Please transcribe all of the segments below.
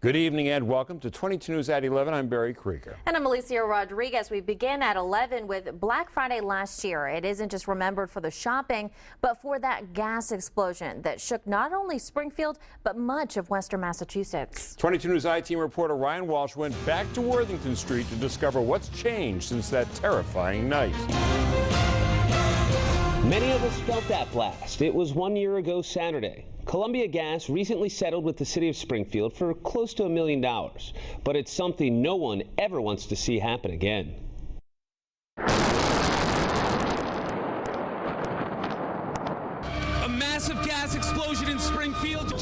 Good evening and welcome to 22 News at 11. I'm Barry Krieger. And I'm Alicia Rodriguez. We begin at 11 with Black Friday last year. It isn't just remembered for the shopping, but for that gas explosion that shook not only Springfield, but much of western Massachusetts. 22 News I-Team reporter Ryan Walsh went back to Worthington Street to discover what's changed since that terrifying night. Many of us felt that blast. It was 1 year ago Saturday. Columbia Gas recently settled with the city of Springfield for close to $1 million, but it's something no one ever wants to see happen again. A massive gas explosion in Springfield.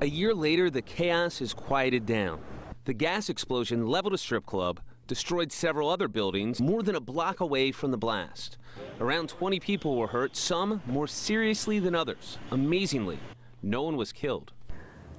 A year later, the chaos has quieted down. The gas explosion leveled a strip club, destroyed several other buildings more than a block away from the blast. Around 20 people were hurt, some more seriously than others. Amazingly, no one was killed.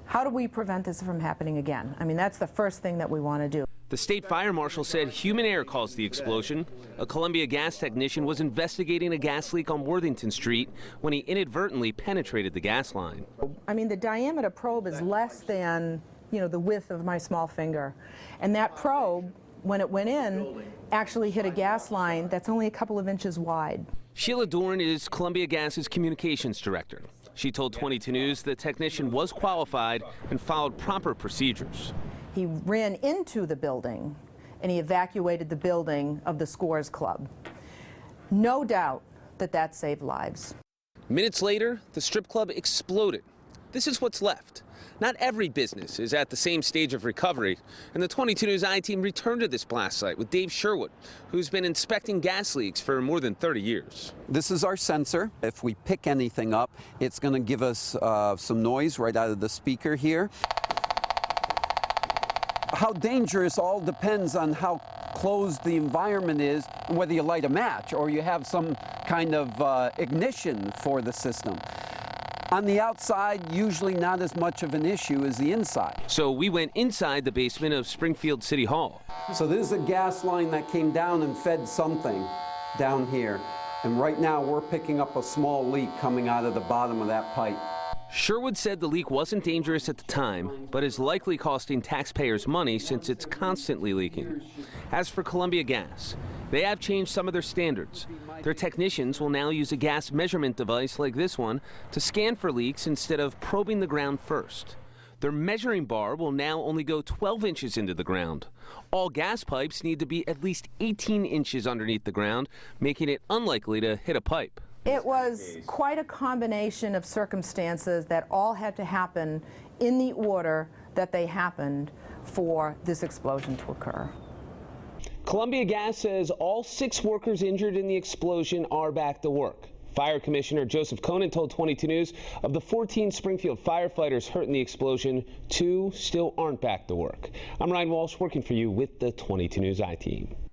How do we prevent this from happening again? I mean, that's the first thing that we want to do. The state fire marshal said human error caused the explosion. A Columbia Gas technician was investigating a gas leak on Worthington Street when he inadvertently penetrated the gas line. I mean, the diameter probe is less than, the width of my small finger. And that probe, when it went in, actually hit a gas line that's only a couple of inches wide. Sheila Dorn is Columbia Gas's communications director. She told 22 News the technician was qualified and followed proper procedures. He ran into the building and he evacuated the building of the Scores Club. No doubt that that saved lives. Minutes later, the strip club exploded. This is what's left. Not every business is at the same stage of recovery, and the 22 News I-Team returned to this blast site with Dave Sherwood, who's been inspecting gas leaks for more than 30 years. This is our sensor. If we pick anything up, it's going to give us some noise right out of the speaker here. How dangerous all depends on how closed the environment is, whether you light a match or you have some kind of ignition for the system. On the outside, usually not as much of an issue as the inside. So we went inside the basement of Springfield City Hall. So this is a gas line that came down and fed something down here. And right now we're picking up a small leak coming out of the bottom of that pipe. Sherwood said the leak wasn't dangerous at the time, but is likely costing taxpayers money since it's constantly leaking. As for Columbia Gas, they have changed some of their standards. Their technicians will now use a gas measurement device like this one to scan for leaks instead of probing the ground first. Their measuring bar will now only go 12 inches into the ground. All gas pipes need to be at least 18 inches underneath the ground, making it unlikely to hit a pipe. It was quite a combination of circumstances that all had to happen in the order that they happened for this explosion to occur. Columbia Gas says all 6 workers injured in the explosion are back to work. Fire Commissioner Joseph Conan told 22 News of the 14 Springfield firefighters hurt in the explosion, 2 still aren't back to work. I'm Ryan Walsh working for you with the 22 News I-Team.